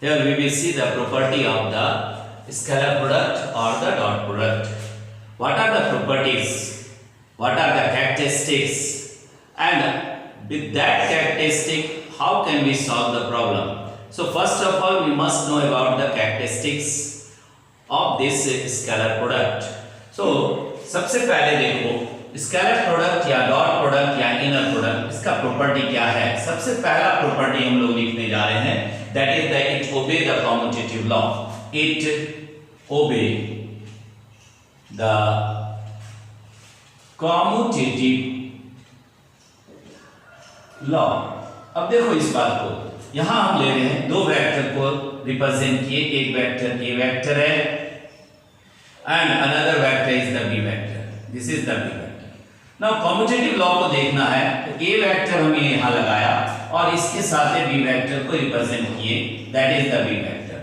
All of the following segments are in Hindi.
Here we will see the property of the scalar product or the dot product. What are the properties? What are the characteristics? And with that characteristic, how can we solve the problem? So first of all, we must know about the characteristics of this scalar product. So सबसे पहले देखो स्केलर प्रोडक्ट या डॉट प्रोडक्ट या इनर प्रोडक्ट, इसका प्रॉपर्टी क्या है? सबसे पहला प्रॉपर्टी हम लोग लिखने जा रहे हैं, that is that it obey the commutative law. It obey the commutative law. अब देखो इस बात को, यहां हम ले रहे हैं दो वेक्टर को रिप्रेजेंट किए, एक वेक्टर ए वेक्टर है and another vector is the B vector. This is the B vector. Now commutative law को देखना है तो ए वेक्टर हमने यहां लगाया और इसके साथ बी वेक्टर को रिप्रेजेंट किए, that is the B vector.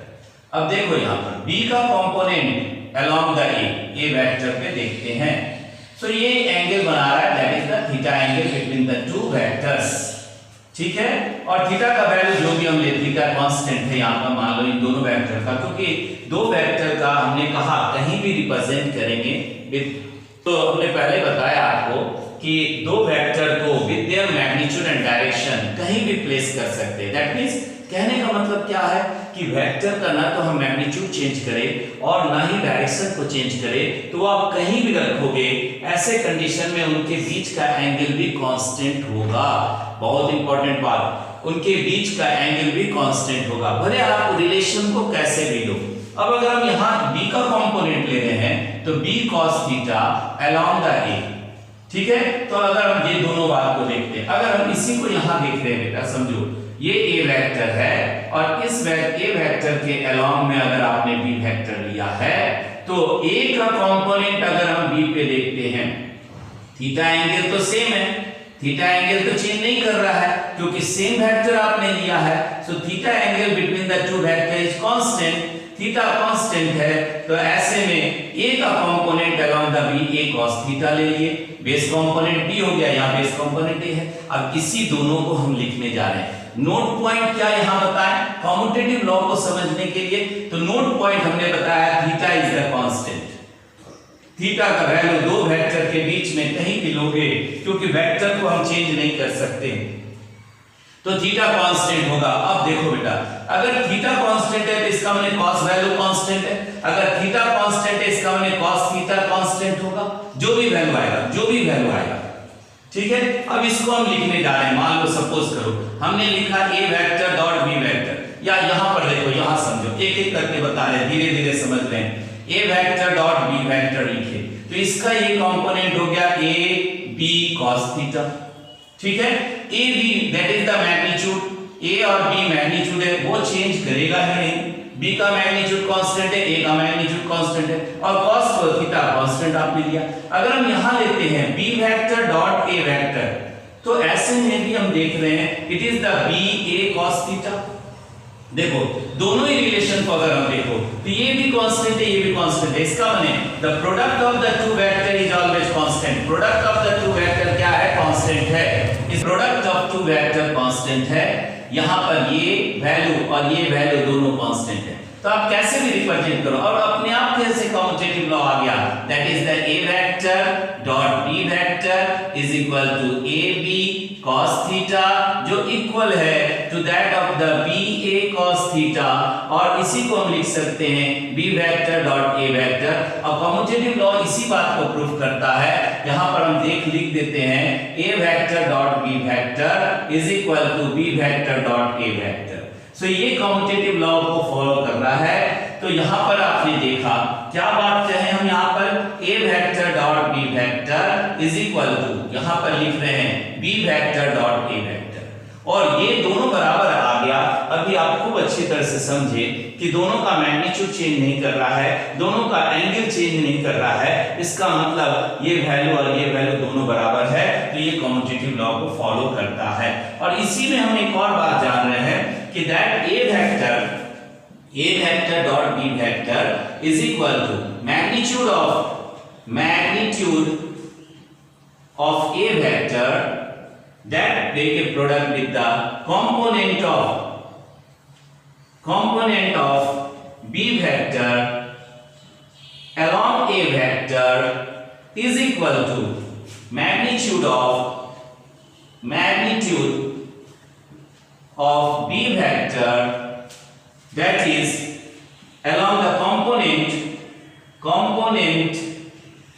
अब देखो यहां पर बी का component along the A vector पे देखते हैं. सो ये एंगल बना रहा है, that is the theta angle between the two vectors. ठीक है, और थीटा का वैल्यू जो भी हम ले, थीटा कांस्टेंट है यहां पर, मान लो इन दोनों वेक्टर का, क्योंकि दो वेक्टर का हमने कहा कहीं भी रिप्रेजेंट करेंगे विद, तो हमने पहले बताया आपको कि दो वेक्टर को with their magnitude and direction कहीं भी प्लेस कर सकते हैं. दैट मींस कहने का मतलब क्या है कि वेक्टर का ना तो हम मैग्नीट्यूड चेंज करें और ना ही डायरेक्शन को चेंज करें, तो आप कहीं भी रखोगे ऐसे कंडीशन में उनके बीच का एंगल भी कांस्टेंट होगा. बहुत इंपॉर्टेंट बात, उनके बीच का एंगल भी कांस्टेंट होगा, भले आप रिलेशन को कैसे भी लो. अब अगर हम यहां b का कंपोनेंट ले रहे हैं तो b cos theta along the a. ठीक है, तो अगर हम ये दोनों बात को देखते हैं, अगर हम इसी को यहां देख रहे हैं बेटा, समझो ये a वेक्टर है और इस a वेक्टर के अलोंग में अगर आपने b वेक्टर लिया है तो a का कंपोनेंट अगर हम b पे देखते हैं, थीटा एंगल तो सेम है, थीटा एंगल तो चेंज नहीं कर रहा है क्योंकि सेम वेक्टर आपने लिया है. So theta angle between the two vector is constant, theta constant है, तो ऐसे में a का component along the b a cos theta ले लिए, बेस कंपोनेंट b हो गया, यहां बेस कंपोनेंट a है. अब इसी दोनों को हम लिखने जा रहे हैं. नोट पॉइंट क्या यहां बताएं कम्यूटेटिव लॉ को समझने के लिए? तो नोट पॉइंट हमने बताया theta is the constant. Theta का वैल्यू दो वेक्टर के बीच में कहीं भी लोगे, क्योंकि वेक्टर को हम चेंज नहीं कर सकते, तो थीटा कांस्टेंट होगा. अब देखो बेटा, अगर थीटा कांस्टेंट है तो इसका मतलब cos वैल्यू कांस्टेंट है, अगर थीटा कांस्टेंट है इसका मतलब cos थीटा कांस्टेंट होगा, जो भी वैल्यू आएगा, जो भी वैल्यू आएगा. ठीक है, अब इसको हम लिखने जा रहे हैं. मान लो सपोज करो हमने लिखा a vector dot b vector, या यहां पर देखो, यहां समझो, एक एक करके बता रहे हैं, धीरे धीरे समझ रहे हैं. a vector dot b vector लिखे तो इसका ये कंपोनेंट हो गया a b cos थीटा. ठीक है, a b that is the magnitude, a और b मैग्नीट्यूड है, वो चेंज करेगा ही नहीं. b का मैग्नीट्यूड कांस्टेंट है, a का मैग्नीट्यूड कांस्टेंट है, और cos थीटा कांस्टेंट आपने लिया. अगर हम यहां लेते हैं b vector dot a vector, तो ऐसे में भी हम देख रहे हैं it is the b a cos theta. देखो दोनों ही रिलेशन को अगर हम देखो तो ये भी कांस्टेंट है, ये भी कांस्टेंट है. इसका मतलब the product of the two vector is always constant. Product of the two vector क्या है? कांस्टेंट है. इस product of two vector constant है. यहां पर ये वैल्यू और ये वैल्यू दोनों कांस्टेंट है, तो आप कैसे भी रिप्रेजेंट करो. और अपने आप कैसे कम्यूटेटिव लॉ आ गया, that is the a vector dot b vector is equal to ab cos theta, जो इक्वल है to that of the b a cos theta, और इसी को हम लिख सकते हैं b vector dot a vector. और कम्यूटेटिव लॉ इसी बात को प्रूफ करता है. यहां पर हम लिख देते हैं a vector dot b vector is equal to b vector dot a vector. So ये कम्यूटेटिव लॉ को फॉलो कर रहा है. तो यहां पर आपने देखा क्या बात कहे हम यहां पर, a vector dot b vector is equal to, यहां पर लिख रहे हैं b vector dot a vector, और ये दोनों बराबर आ गया. अभी आप खूब अच्छी तरह से समझे कि दोनों का मैग्नीट्यूड चेंज नहीं कर रहा है, दोनों का एंगल चेंज नहीं कर रहा है. इसका मतलब ये वैल्यू और ये वैल्यू दोनों बराबर है, तो ये कम्यूटेटिव लॉ को फॉलो करता है. और इसी में हम एक और बात जान रहे हैं कि that a vector dot b vector is equal to magnitude of a vector that take a product with the component component of B vector along A vector is equal to magnitude of B vector, that is along the component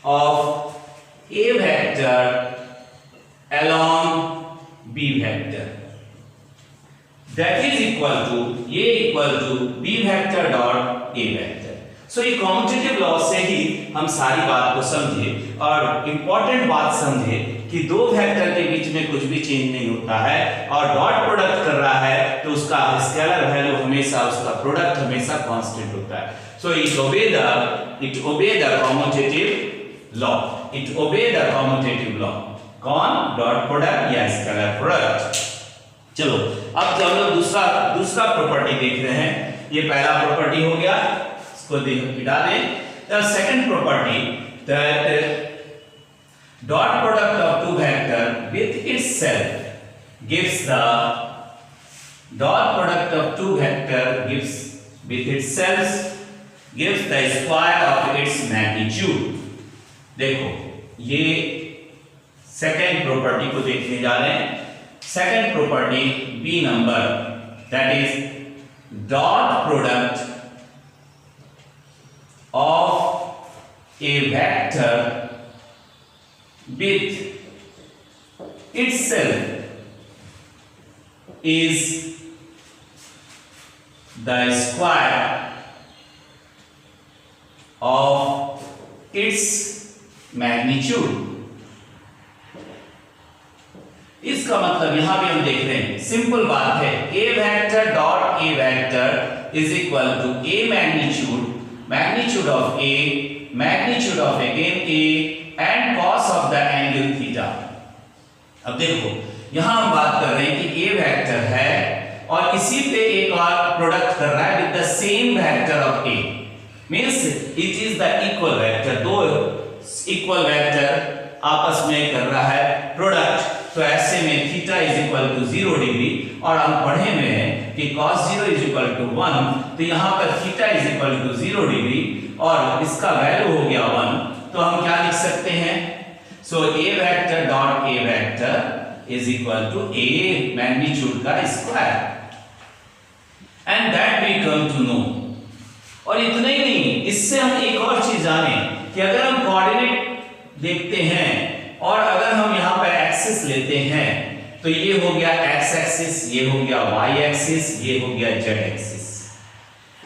of A vector along B vector, that is equal to A equal to B vector dot A vector. सो ये कॉम्यूटेटिव लॉ से ही हम सारी बात को समझे और इंपॉर्टेंट बात समझे कि दो वेक्टर के बीच में कुछ भी चेंज नहीं होता है और डॉट प्रोडक्ट कर रहा है तो उसका स्केलर वैल्यू हमेशा, उसका प्रोडक्ट हमेशा कांस्टेंट होता है. So it obey the commutative law. कौन? डॉट प्रोडक्ट या स्केलर प्रोडक्ट. चलो अब जब हम लोग दूसरा प्रॉपर्टी देख रहे हैं, ये पहला प्रॉपर्टी हो गया, इसको मिटा दें. The second property, that dot product of two vector with itself gives the dot product of two vector gives the square of its magnitude. देखो ये सेकंड प्रॉपर्टी को देखने जा रहे हैं. Second property B number, that is dot product of a vector with itself is the square of its magnitude. इसका मतलब यहां भी हम देख रहे हैं, सिंपल बात है, a vector dot a vector is equal to a magnitude of a, magnitude of again a and cos of the angle theta. अब देखो यहां हम बात कर रहे हैं कि a वेक्टर है और इसी पे एक और प्रोडक्ट कर रहा है with the same vector of a, means it is the equal vector. दो इक्वल वेक्टर आपस में कर रहा है प्रोडक्ट, तो ऐसे में theta is equal to 0 degree और हम पढ़े में है कि cos 0 इज इक्वल टू 1, तो यहां पर theta is equal to 0 degree और इसका वैल्यू हो गया 1. तो हम क्या लिख सकते हैं? So a vector dot a vector is equal to a magnitude का square, and that we come to know. और इतना ही नहीं, इससे हम एक और चीज जाने कि अगर हम कोऑर्डिनेट देखते हैं और अगर हम यहां पर एक्सिस लेते हैं तो ये हो गया x एक्सिस, ये हो गया y एक्सिस, ये हो गया z एक्सिस.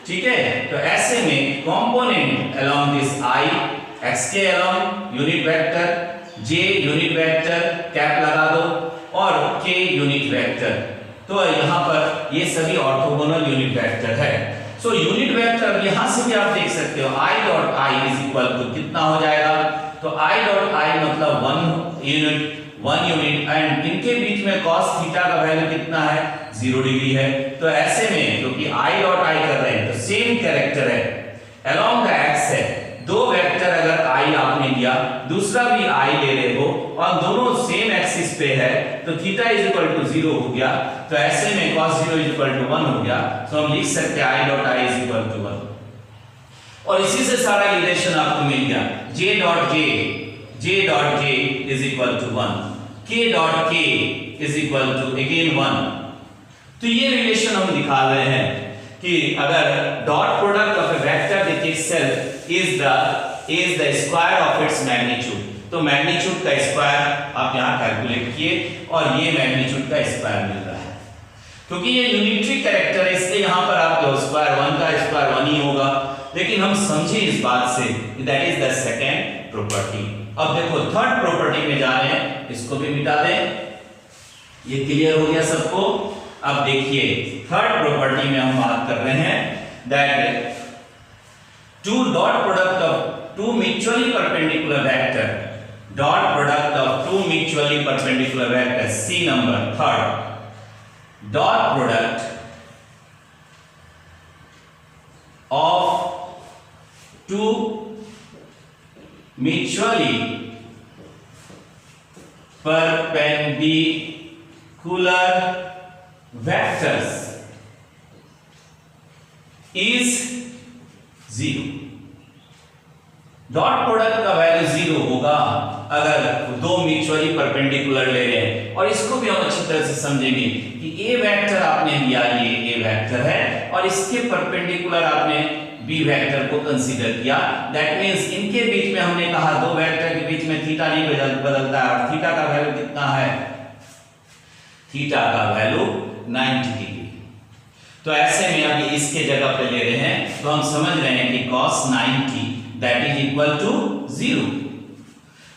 ठीक है, तो ऐसे में component along this i, x के along unit vector, j unit vector cap लगा दो और k यूनिट वेक्टर, तो यहां पर ये सभी ऑर्थोगोनल यूनिट वेक्टर है. सो यूनिट वेक्टर यहां से भी आप देख सकते हो i dot i is equal to कितना हो जाएगा? तो i डॉट i मतलब 1 यूनिट एंड इनके बीच में cos थीटा का वैल्यू कितना है? 0 डिग्री है. तो ऐसे में क्योंकि i डॉट i कर रहे हैं तो सेम कैरेक्टर है अलोंग द एक्स है. दो वेक्टर अगर i आपने लिया, दूसरा भी i ले रहे हो और दोनों सेम एक्सिस पे है तो थीटा इज इक्वल टू 0 हो गया. तो ऐसे में cos 0 इज इक्वल टू 1 हो गया. तो हम लिख सकते हैं i dot i is equal to 1 और इसी से सारा रिलेशन आपको मिल गया. j dot j is equal to 1, k dot k is equal to again 1. तो ये रिलेशन हम निकाल रहे हैं कि अगर dot product of a vector with itself is the square of its magnitude, तो मैग्नीट्यूड का स्क्वायर आप यहां कैलकुलेट किए और ये मैग्नीट्यूड का स्क्वायर मिल रहा है. क्योंकि ये यूनिटरी कैरेक्टर है इसलिए यहां पर आपका स्क्वायर 1 का स्क्वायर 1 ही होगा. लेकिन हम समझे इस बात say that is the second property. अब देखो थर्ड प्रॉपर्टी में जा रहे हैं, इसको भी मिटा दें. ये क्लियर हो गया सबको? अब देखिए थर्ड प्रॉपर्टी में हम बात कर रहे हैं that two dot product of two mutually perpendicular vector, dot product of two mutually perpendicular vector, C number third, dot product of two mutually perpendicular vectors is 0। Dot product का वैल्यू 0 होगा अगर दो म्यूचुअली परपेंडिकुलर ले रहे हैं। और इसको भी हम अच्छी तरह से समझेंगे कि ए वेक्टर आपने लिया, ये ए वेक्टर है और इसके परपेंडिकुलर आपने बी वेक्टर को कंसीडर किया। दैट मींस इनके बीच में हमने कहा दो वेक्टर के बीच में थीटा नहीं बदलता है और थीटा का वैल्यू कितना है, थीटा का वैल्यू 90 डिग्री। तो ऐसे में अभी इसके जगह पे ले रहे हैं तो हम समझ रहे हैं कि cos 90 that is equal to 0।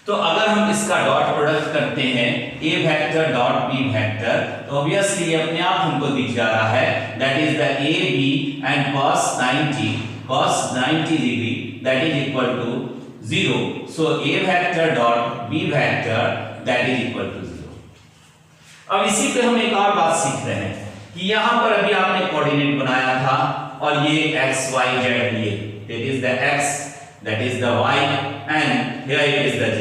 तो अगर हम इसका डॉट प्रोडक्ट करते हैं a vector dot b vector, तो ऑब्वियसली अपने आप हमको दिख जा रहा है that is the a b and cos 90 degree that is equal to 0। So a vector dot b vector that is equal to 0। अब इसी पे हम एक और बात सीख रहे हैं कि यहां पर अभी आपने कोऑर्डिनेट बनाया था और ये x y z लिए, that is the x, that is the y and here it is the z।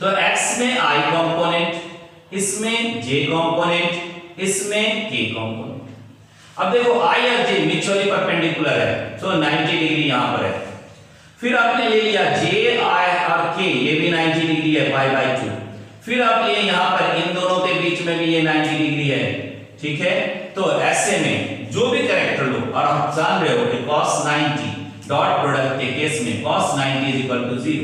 तो x में i कंपोनेंट, इसमें j कंपोनेंट, इसमें k कंपोनेंट। अब देखो i और j म्यूचुअली परपेंडिकुलर है तो 90 डिग्री यहां पर है। फिर आपने ले लिया j i और k, ये भी 90 डिग्री है पाई बाय 2। फिर आप लिए यहां पर इन दोनों के बीच में भी ये 90 डिग्री है, ठीक है। तो ऐसे में जो भी कैरेक्टर लो और आप जान रहे हो कि cos 90 डॉट प्रोडक्ट के केस में cos 90 इज इक्वल टू 0।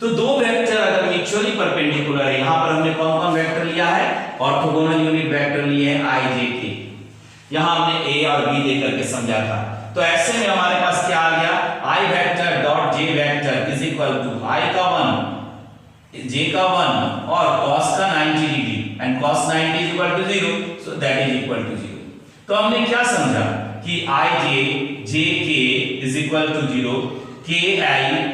तो दो वेक्टर अगर म्यूचुअली परपेंडिकुलर है, यहां पर हमने कौन कौन वेक्टर लिया है, ऑर्थोगोनल यूनिट वेक्टर लिए हैं i j k। यहां हमने a और b देकर के समझा था। तो ऐसे में हमारे पास क्या आ गया, i vector dot j vector is equal to i का 1 j का 1 और cos का 90 degree and cos 90 is equal to 0, so that is equal to 0। तो हमने क्या समझा कि i j j k is equal to 0, k i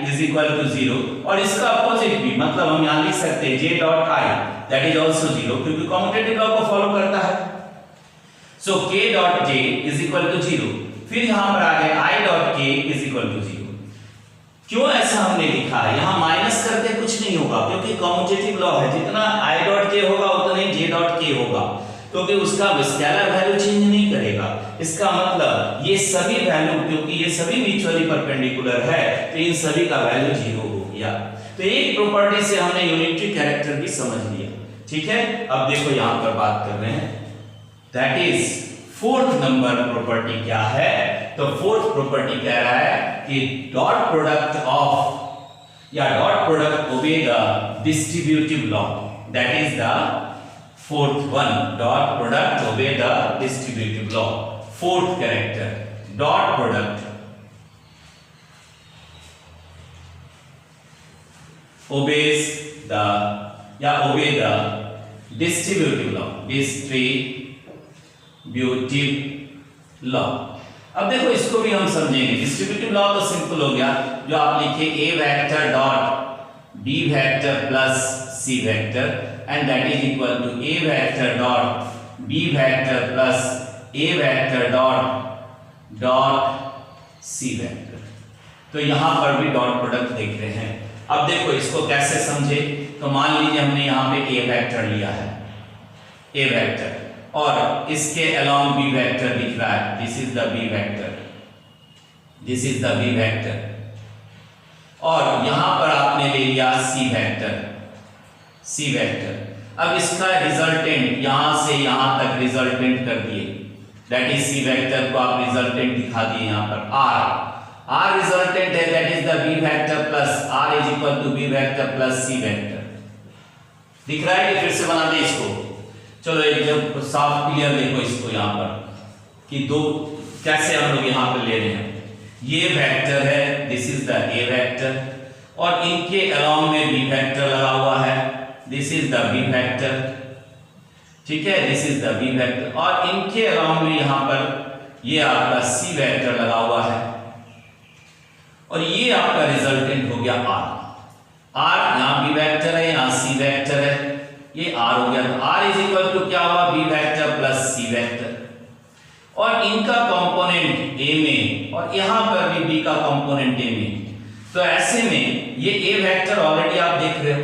is equal to 0 और इसका अपोजिट भी, मतलब हम यहां लिख सकते हैं j dot i that is also 0 क्योंकि कम्यूटेटिव लॉ को फॉलो करता है। So k dot j is equal to 0। फिर यहां पर आ गया i dot k is equal to 0। क्यों ऐसा हमने लिखा है, यहां माइनस करके कुछ नहीं होगा क्योंकि कम्यूटेटिव लॉ है, जितना i डॉट j होगा उतना ही j डॉट k होगा क्योंकि उसका स्केलर वैल्यू चेंज नहीं करेगा। इसका मतलब ये सभी वैल्यू, क्योंकि ये सभी म्यूचुअली परपेंडिकुलर है तो इन सभी का वैल्यू 0 हो गया। तो एक प्रॉपर्टी से हमने यूनिटरी कैरेक्टर भी समझ लिया, ठीक है। अब देखो यहां पर बात कर रहे हैं that is fourth number property क्या है। तो फोर्थ प्रॉपर्टी कह रहा है कि डॉट प्रोडक्ट ऑफ या dot product obey the distributive law, that is the fourth one, dot product obey the distributive law। fourth character, dot product obeys the obey the distributive law, distributive law। अब देखो इसको भी हम समझेंगे। डिस्ट्रीब्यूटिव लॉ तो सिंपल हो गया, जो आप लिखे a vector dot b vector plus c vector and that is equal to a vector dot b vector plus a vector dot c vector। तो यहां पर भी डॉट प्रोडक्ट देख रहे हैं। अब देखो इसको कैसे समझे, तो मान लीजिए हमने यहां पे a वेक्टर लिया है, a वेक्टर और इसके along b वेक्टर दिख रहा है, this is the b vector, this is the b vector और यहां पर आपने ले लिया c वेक्टर, c वेक्टर। अब इसका रिजल्टेंट यहां से यहां तक रिजल्टेंट कर दिए, दैट इज c वेक्टर को आप रिजल्टेंट दिखा दिए यहां पर r रिजल्टेंट है that is the b vector plus r is equal to b vector plus c vector. दिख रहा है कि फिर से बना दे इसको, चलो एकदम साफ क्लियर देखो इसको यहां पर कि दो कैसे हम लोग यहां पर ले रहे हैं। ये वेक्टर है, this is the a vector और इनके अलोंग में b वेक्टर लगा हुआ है, this is the b vector, ठीक है, this is the b vector और इनके अलावा में यहां पर ये आपका c वेक्टर लगा हुआ है और ये आपका रिजल्टेंट हो गया r यहां b वेक्टर है, यहां c वेक्टर है, ये r हो गया। तो r इज इक्वल टू क्या हुआ, b vector plus c vector और इनका कंपोनेंट a में और यहां पर भी b का कंपोनेंट a में। तो ऐसे में ये a वेक्टर ऑलरेडी आप देख रहे हो,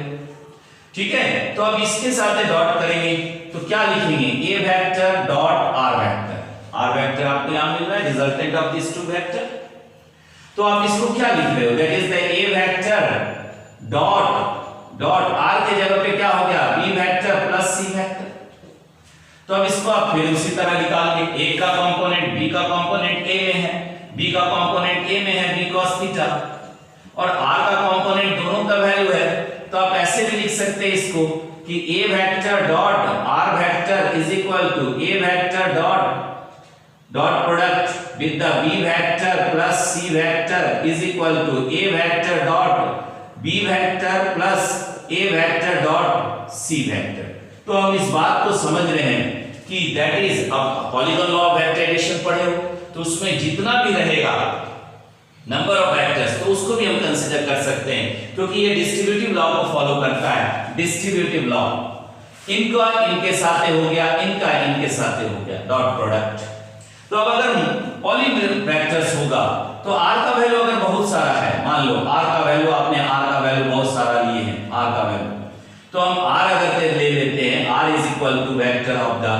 ठीक है। तो अब इसके साथ डॉट करेंगे तो क्या लिखेंगे, a vector dot r vector, r vector आप आपको यहां मिल रहा है resultant of this two vector. तो आप इसको क्या लिख रहे हो, that is the A vector dot R के जगह पे क्या हो गया B vector plus C vector. तो अब इसको आप फिर उसी तरह निकालेंगे, ए का कंपोनेंट बी का कंपोनेंट ए में है, बी का कंपोनेंट ए में है बी cos थीटा, और आर का कंपोनेंट दोनों का वैल्यू है। तो आप ऐसे भी लिख सकते हैं इसको कि A vector dot R vector is equal to A vector dot product with the B vector plus C vector is equal to A vector dot B vector plus A vector dot C vector. तो हम इस बात को समझ रहे हैं कि दैट इज अब polygon law of vector addition पढ़े हो, तो उसमें जितना भी रहेगा नंबर ऑफ वेक्टर्स तो उसको भी हम कंसीडर कर सकते हैं, क्योंकि ये डिस्ट्रीब्यूटिव लॉ को फॉलो करता है। डिस्ट्रीब्यूटिव लॉ, इनका इनके साथ हो गया, इनका इनके साथ हो गया डॉट प्रोडक्ट। तो अब अगर पॉली वेक्टर्स होगा तो r का वैल्यू अगर बहुत सारा है, मान लो r का वैल्यू आपने r का वैल्यू बहुत सारा लिए हैं, r का वैल्यू, तो हम r अगर ले लेते हैं r is equal to vector of the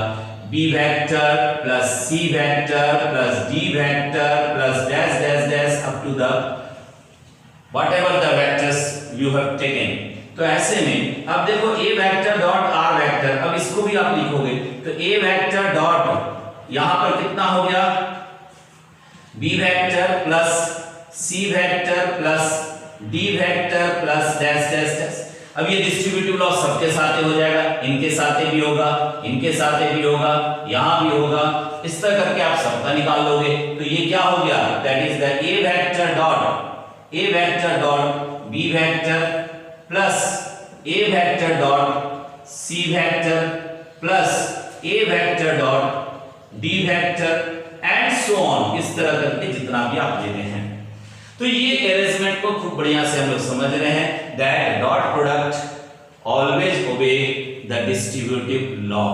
b vector plus c vector plus d vector plus dash dash dash up to the whatever the vectors you have taken. तो ऐसे में अब देखो a vector dot r vector, अब इसको भी आप लिखोगे तो a वेक्टर डॉट यहां पर कितना हो गया b vector plus c vector plus d vector plus dash dash dash. अब ये डिस्ट्रीब्यूटिव लॉ सबके साथ हो जाएगा, इनके साथ भी होगा, इनके साथ भी होगा, यहां भी होगा, इस तरह करके आप सबका निकाल लोगे। तो ये क्या हो गया, that is the a vector dot b vector plus a vector dot c vector plus a vector dot d vector and so on, इस तरह करके जितना भी आप ले रहे हैं। तो ये अरेंजमेंट को खूब बढ़िया से हम लोग समझ रहे हैं that dot product always obey the distributive law.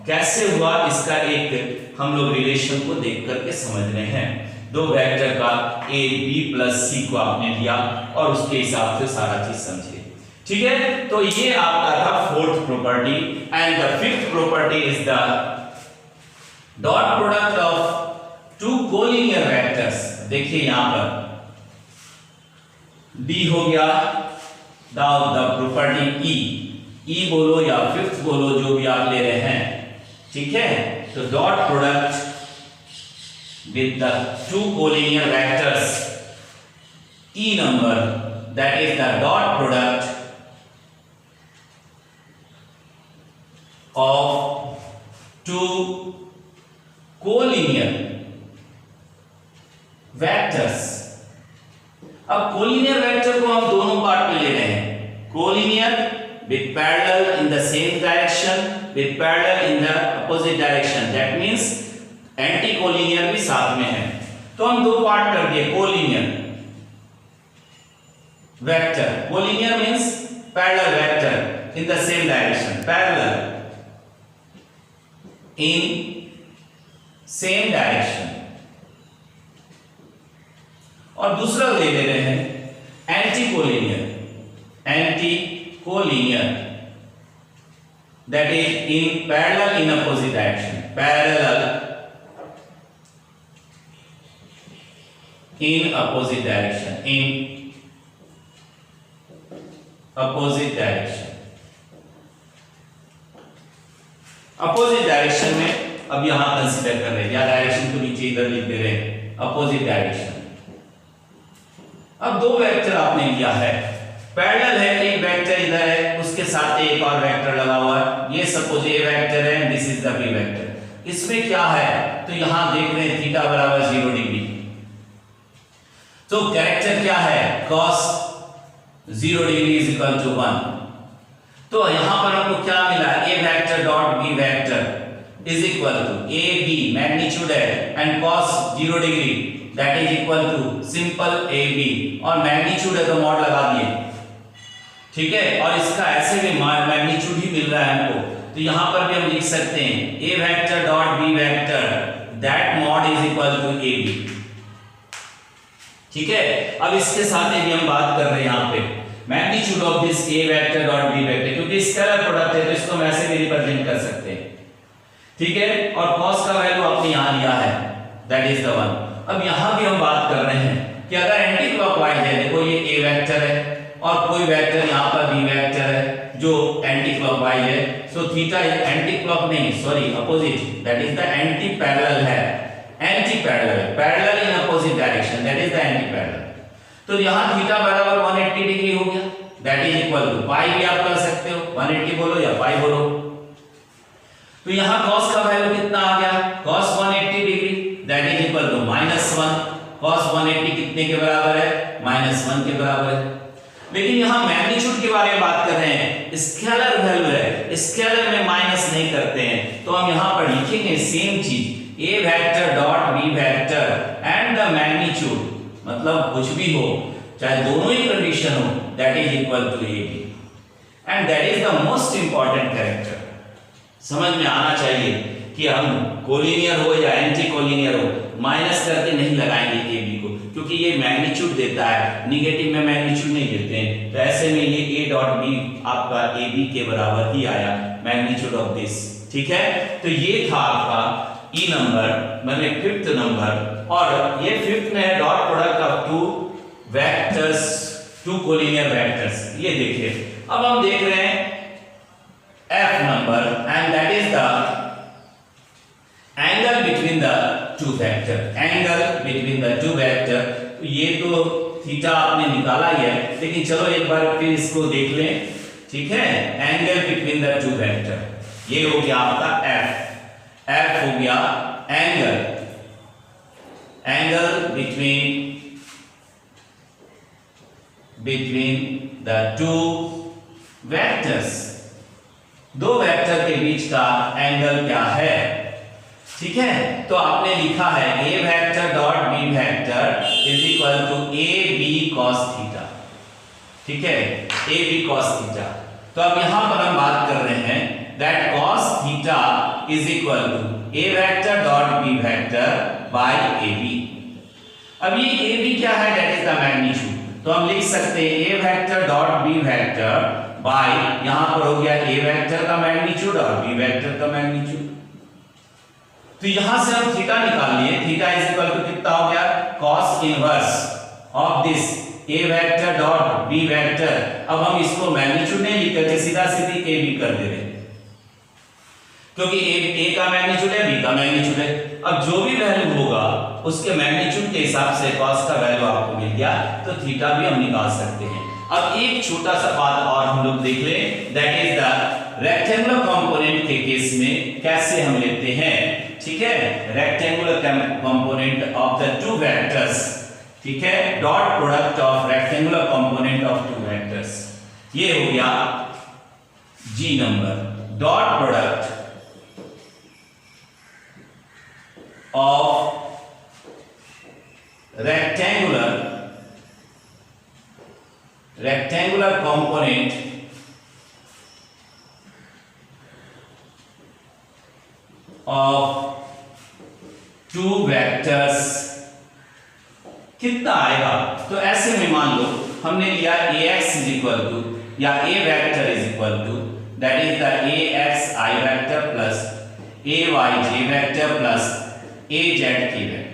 कैसे हुआ इसका एक हम लोग रिलेशन को देख करके समझ रहे हैं। दो वेक्टर का a b प्लस c को आपने लिया और उसके हिसाब से सारा चीज समझिए, ठीक है। तो ये आपका था fourth property. And the fifth property is the dot product of two collinear vectors. देखिए यहां पर D हो गया द प्रॉपर्टी E बोलो या फिफ्थ बोलो, जो भी आप ले रहे हैं, ठीक है। तो dot product with the two collinear vectors E number, that is the dot product of two collinear vectors. अब कोलिनियर वेक्टर को हम दोनों पार्ट में ले रहे हैं, collinear with parallel in the same direction with parallel in the opposite direction, that means anti collinear भी साथ में है। तो हम दो पार्ट कर दिए collinear vector, collinear means parallel vector in the same direction, parallel in same direction. और दूसरा ले ले रहे हैं anti collinear that is in parallel in opposite direction, parallel in opposite direction, in opposite direction. Opposite direction में अब यहां कंसीडर कर रहे हैं, या डायरेक्शन को नीचे इधर लिख दे रहे हैं, अपोजिट डायरेक्शन। अब दो वेक्टर आपने लिया है, पैरेलल है, एक वेक्टर इधर है, उसके साथ एक और वेक्टर लगा हुआ है, ये सपोज ए वेक्टर है, this is the B vector. इसमें क्या है, तो यहां देख रहे हैं थीटा बराबर 0 डिग्री। तो कैरेक्टर क्या है, cos 0 degree is equal to 1। तो यहां पर हमको क्या मिला, A vector dot B vector is equal to A B, magnitude है, and cos 0 degree that is equal to simple A B, और मैग्नीट्यूड है तो मॉड लगा दिए, ठीक है। और इसका ऐसे भी मैग्नीट्यूड ही मिल रहा है हमको, तो यहां पर भी हम लिख सकते हैं A vector dot B vector that mod is equal to A B, ठीक है। अब इसके साथ भी हम बात कर रहे हैं यहां पे magnitude of this a vector dot B vector, क्योंकि स्केलर प्रोडक्ट है तो इसको हम ऐसे भी रिप्रेजेंट कर सकते हैं, ठीक है। और cos का वैल्यू आपने यहां लिया है दैट इज द वन। अब यहाँ भी हम बात कर रहे हैं कि अगर एंटी क्लॉकवाइज है, देखो ये ए वेक्टर है और कोई वेक्टर यहाँ पर बी वेक्टर है जो एंटी क्लॉकवाइज है, सो थीटा एंटी क्लॉक नहीं, sorry opposite, that is the antiparallel है, antiparallel, parallel in opposite direction, that is the antiparallel. तो यहाँ थीटा बराबर 180 डिग्री हो गया, that is equal to pi भी आप कर सकते हो, 180 बोलो या पाई बोलो। तो यहाँ cos का वैल्यू कितना आ गया, cos 180 degree that is equal to -1। cos 180 कितने के बराबर है, -1 के बराबर है। लेकिन यहाँ मैग्नीट्यूड के बारे में बात कर रहे हैं, स्केलर वैल्यू है, स्केलर में माइनस नहीं करते हैं, तो हम यहाँ पर लिखेंगे सेम चीज, a vector dot b vector and the magnitude, मतलब कुछ भी हो, चाहे दोनों ही कंडीशन हो, that is equal to ab, and that is the most important character. समझ में आना चाहिए कि हम कोलिनियर हो या एंटी कोलिनियर हो, माइनस करके नहीं लगाएंगे ए बी को, क्योंकि ये मैग्नीट्यूड देता है, निगेटिव में मैग्नीट्यूड नहीं देते हैं। तो ऐसे में ये ए डॉट बी आपका ए बी के बराबर ही आया, मैग्नीट्यूड ऑफ दिस, ठीक है। तो ये था आपका ई नंबर, मतलब फिफ्थ नंबर, और ये फिफ्थ में है dot product of two vectors, two collinear vectors. ये देखिए, अब हम देख रहे हैं F number and that is the angle between the two vector, angle between the two vector। ये तो थीटा आपने निकाला ही है, लेकिन चलो एक बार फिर इसको देख लें, ठीक है। Angle between the two vector, ये हो गया आपका F, F हो गया angle, angle between the two vectors, दो वेक्टर के बीच का एंगल क्या है, ठीक है। तो आपने लिखा है a vector dot b vector is equal to a b cos theta, ठीक है, a b cos थीटा। तो अब यहां पर हम बात कर रहे हैं that cos theta is equal to a vector dot b vector by a b। अब ये a b क्या है, दैट इज द मैग्नीट्यूड, तो हम लिख सकते हैं a vector dot b vector bye, यहां पर हो गया a वेक्टर का मैग्नीट्यूड और b वेक्टर का मैग्नीट्यूड। तो यहां से हम थीटा निकाल लिए, थीटा इज इक्वल टू कितना हो गया, cos inverse of this a vector dot b vector. अब हम इसको मैग्नीट्यूड नहीं लिख करके सीधा सीधी a b कर दे रहे हैं, क्योंकि a का मैग्नीट्यूड है, b का मैग्नीट्यूड है। अब जो भी वैल्यू होगा उसके मैग्नीट्यूड के हिसाब से cos का वैल्यू आपको मिल गया, तो थीटा भी हम निकाल सकते हैं। अब एक छोटा सा बात और हम लोग देख लें, that is the rectangular component के केस में कैसे हम लेते हैं, ठीक है। Rectangular component of the two vectors, ठीक है, dot product of rectangular component of two vectors, ये हो गया जी number, dot product of rectangular component of two vectors कितना आएगा। तो ऐसे में मान लो हमने लिया ax इज इक्वल टू, या a vector is equal to, that is the axi vector plus ayj vector plus azk vector,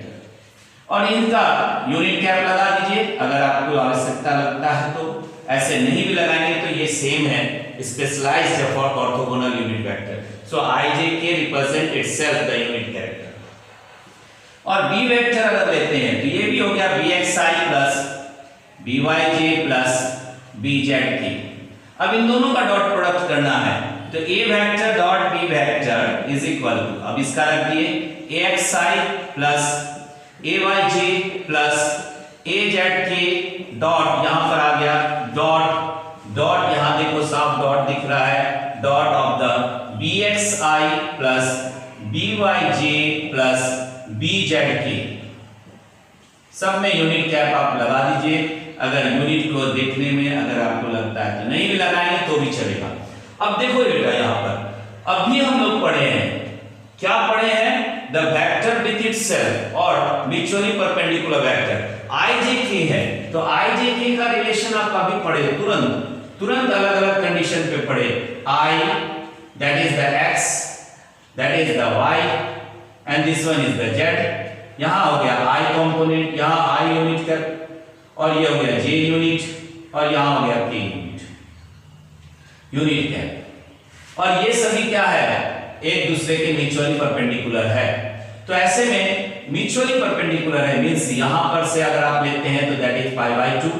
और इनका यूनिट कैप लगा दीजिए अगर आपको आवश्यकता लगता है तो। ऐसे नहीं भी लगाएंगे तो ये सेम है, स्पेशलाइज्ड है for orthogonal unit vector. So ijk represent itself the unit character. और b वेक्टर अगर लेते हैं तो ये भी हो गया bxi plus byj plus bzk। अब इन दोनों का डॉट प्रोडक्ट करना है, तो a vector dot b vector is equal to, अब इसका रख दिए axi plus ayj plus azk dot, यहां पर आ गया डॉट, डॉट यहां देखो साफ डॉट दिख रहा है, dot of the bxi plus byj plus bzk, सब में यूनिट कैप आप लगा दीजिए। अगर यूनिट को देखने में अगर आपको लगता है तो नहीं भी लगाएंगे तो भी चलेगा। अब देखो बेटा यहाँ पर अभी हम लोग पढ़े हैं, क्या पढ़े हैं, द वेक्टर विथ इटसेल्फ और म्यूचुअली परपेंडिकुलर वेक्टर ijk है, तो ijk का रिलेशन आप अभी पढ़े, तुरंत अलग अलग कंडीशन पे पढ़े। I that is the x, that is the y and this one is the z, यहाँ हो गया I कंपोनेंट, यहाँ I यूनिट कैप, और ये हो गया J यूनिट, और यहाँ हो गया K यूनिट कैप। और ये सभी क्या है, एक दूसरे के म्यूचुअली परपेंडिकुलर है। तो ऐसे में म्यूचुअली परपेंडिकुलर है मींस यहां पर से अगर आप लेते हैं तो दैट इज पाई बाई 2,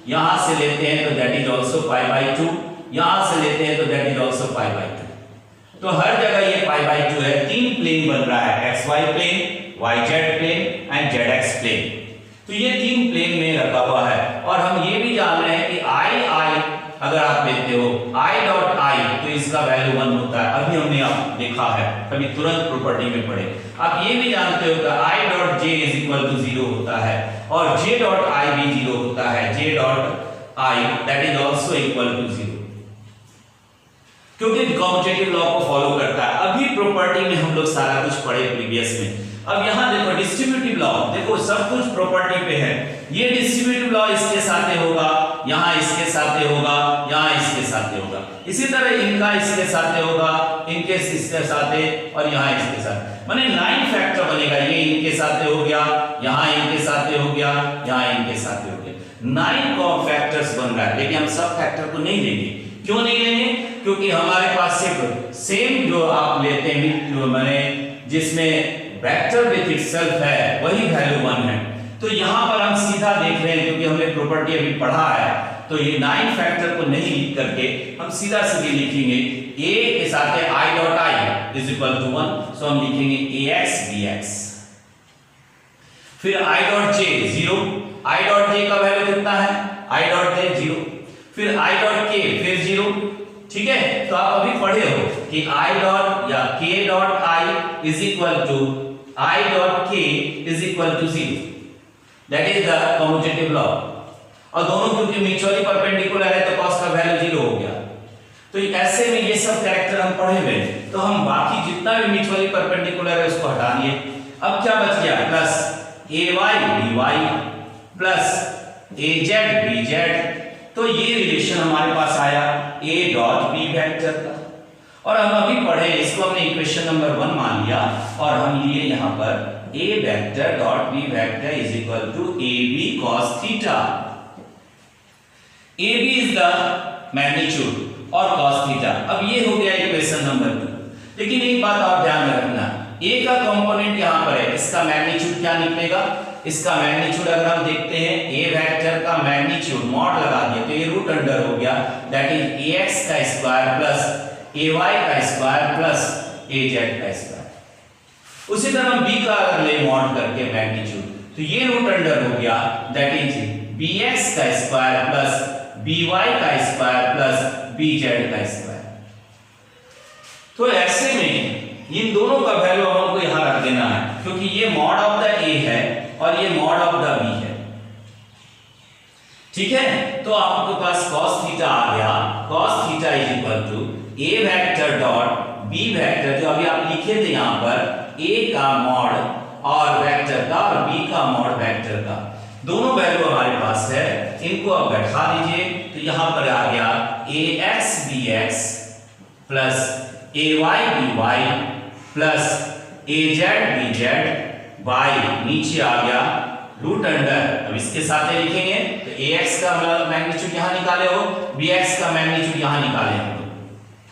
यहां से लेते हैं तो that is also pi by 2, यहां से लेते हैं तो that is also pi by 2। तो हर जगह ये पाई बाई 2 है। तीन प्लेन बन रहा है, XY plane, YZ plane and ZX plane. तो ये तीन प्लेन में रखा हुआ है। और हम ये भी जान रहे हैं कि I अगर आप लेते हो I डॉट I तो इसका वैल्यू 1 होता है। अभी हमने आप देखा है, कभी तुरंत प्रॉपर्टी में पढ़े। आप ये भी जानते हो कि I dot J is equal to 0 होता है और J डॉट I भी 0 होता है। J dot I that is also equal to 0, क्योंकि कॉम्यूटेटिव लॉ को फॉलो करता है। अभी प्रॉपर्टी में हम लोग सारा कुछ पढ़े प्रीवियस में। अब यहां देखो डिस्ट्रीब्यूटिव लॉ, देखो सब कुछ प्रॉपर्टी पे है। ये डिस्ट्रीब्यूटिव लॉ इसके साथ होगा, यहां इसके साथ होगा, यहां इसके साथ होगा। इसी तरह इनका इसके साथ होगा, इनके इसके साथ और यहां इसके साथ, माने 9 फैक्टर बनेगा। ये इनके साथ हो गया, यहां इनके साथ हो गया, यहां इनके साथ हो गया। 9 फैक्टर्स बन रहा है। लेकिन हम सब फैक्टर को नहीं लेंगे। क्यों नहीं लेंगे? क्योंकि हमारे पास सिर्फ सेम जो आप लेते हैं माने जिसमें वेक्टर विथ इटसेल्फ है वही वैल्यू 1 है। तो यहां पर हम सीधा देख रहे हैं, क्योंकि हमने प्रॉपर्टी अभी पढ़ा है, तो ये 9 फैक्टर को नहीं लिख करके हम सीधा सीधे लिखेंगे a के साथ है I dot I is equal to 1, so हम लिखेंगे ax bx। फिर I dot j 0, I dot j का वैल्यू कितना है, I डॉट j 0। फिर I डॉट k फिर 0, ठीक है। तो आप अभी पढ़े हो कि I डॉट या k dot I is equal to I dot k is equal to 0, that is the commutative law. और दोनों क्योंकि म्यूचुअली परपेंडिकुलर है तो cos का वैल्यू 0 हो गया। तो ऐसे में ये सब कैरेक्टर हम पढ़े हुए, तो हम बाकी जितना भी म्यूचुअली परपेंडिकुलर है उसको हटा दिए। अब क्या बच गया, plus ay by plus az bz। तो ये रिलेशन हमारे पास आया a डॉट b वेक्टर का। और हम अभी पढ़े, इसको हमने इक्वेशन नंबर 1 मान लिया और हम लिए यहां पर a vector dot b vector is equal to ab cos theta. ab is the magnitude और cos थीटा। अब ये हो गया इक्वेशन नंबर 2। लेकिन एक बात आप ध्यान में रखना, a का कंपोनेंट यहां पर है, इसका मैग्नीट्यूड क्या निकलेगा, इसका मैग्नीट्यूड अगर हम देखते हैं a वेक्टर का मैग्नीट्यूड मॉड लगा दिया तो ये रूट अंडर हो गया, दैट इज ax का स्क्वायर प्लस ay का स्क्वायर प्लस az का स्क्वायर। उसी तरह हम b का अगर ले मॉड करके मैग्नीट्यूड तो ये रूट अंडर हो गया, दैट इज bx का स्क्वायर प्लस by का स्क्वायर प्लस bz का स्क्वायर। तो ऐसे में इन दोनों का वैल्यू हमको यहां रख देना है, क्योंकि ये मॉड ऑफ द a है और ये मॉड ऑफ द b है, ठीक है। तो आपके पास cos थीटा आ गया, cos theta is equal to a vector dot b vector, जो अभी आप लिखे थे यहां पर a का मॉड और वेक्टर का और b का मॉड वेक्टर का, दोनों वैल्यू हमारे पास है। इनको अब बैठा दीजिए तो यहां पर आ गया ax bx plus ay by plus az bz by नीचे आ गया रूट अंडर। अब इसके साथ लिखेंगे तो ax का मैग्नीट्यूड यहां निकाले हो, bx का मैग्नीट्यूड यहां निकाले हम लोग,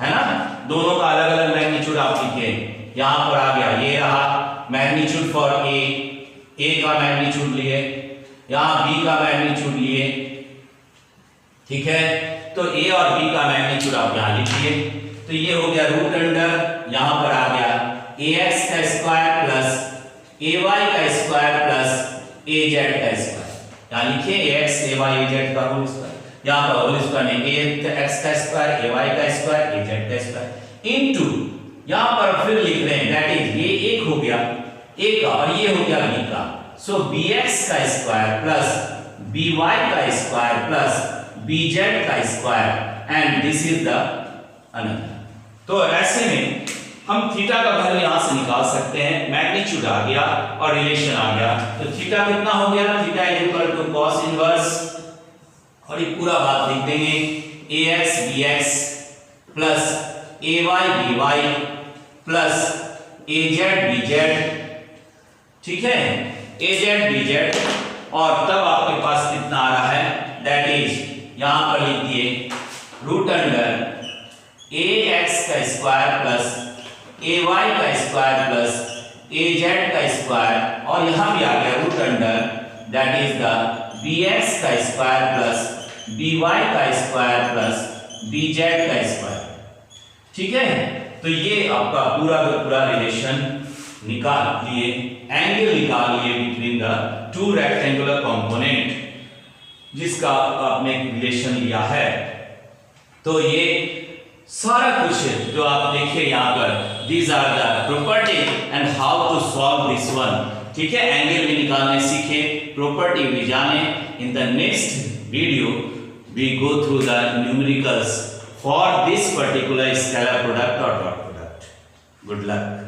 है ना। दोनों का अलग अलग मैग्नीट्यूड आप लिखे, यहां पर आ गया ये रहा मैग्नीट्यूड फॉर a का मैग्नीट्यूड लिए, यहां b का मैग्नीट्यूड लिए, ठीक है। तो a और b का मैग्नीट्यूड आप यहां लिखिए, तो ये हो गया रूट अंडर, यहां पर आ गया ax का स्क्वायर प्लस ay का स्क्वायर प्लस az का स्क्वायर। यहां लिखिए ax ay az का होल स्क्वायर, यहां पर होल स्क्वायर नहीं, ax का स्क्वायर ay का स्क्वायर az का स्क्वायर इनटू यहां पर फिर लिख रहे हैं दैट इज ये एक हो गया a का और ये हो गया b का, सो bx का स्क्वायर प्लस by का स्क्वायर प्लस bz का square and this is the another. तो ऐसे में हम थीटा का वैल्यू यहां से निकाल सकते हैं, मैग्नीट्यूड आ गया और रिलेशन आ गया। तो थीटा कितना हो गया, theta is equal to cos inverse, और ये पूरा बात लिख देंगे ax bx plus ay by plus az bz, ठीक है, AZ BZ, और तब आपके पास कितना आ रहा है, दैट इज यहां पर लिख दिए रूट अंडर AX का स्क्वायर प्लस AY का स्क्वायर प्लस AZ का स्क्वायर, और यहां भी आ गया root under that is the BX का स्क्वायर प्लस BY का स्क्वायर प्लस BZ का स्क्वायर। ठीक है, तो ये आपका पूरा का पूरा रिलेशन निकाल लिए, एंगल निकाल लिए between the two rectangular component, जिसका आपने रिलेशन लिया है। तो ये सारा कुछ जो आप देखिए यहाँ पर, these are the property and how to solve this one. ठीक है, एंगल भी निकालने सीखे, प्रॉपर्टी भी जाने। In the next video we go through the numericals for this particular scalar product or dot product. Good luck.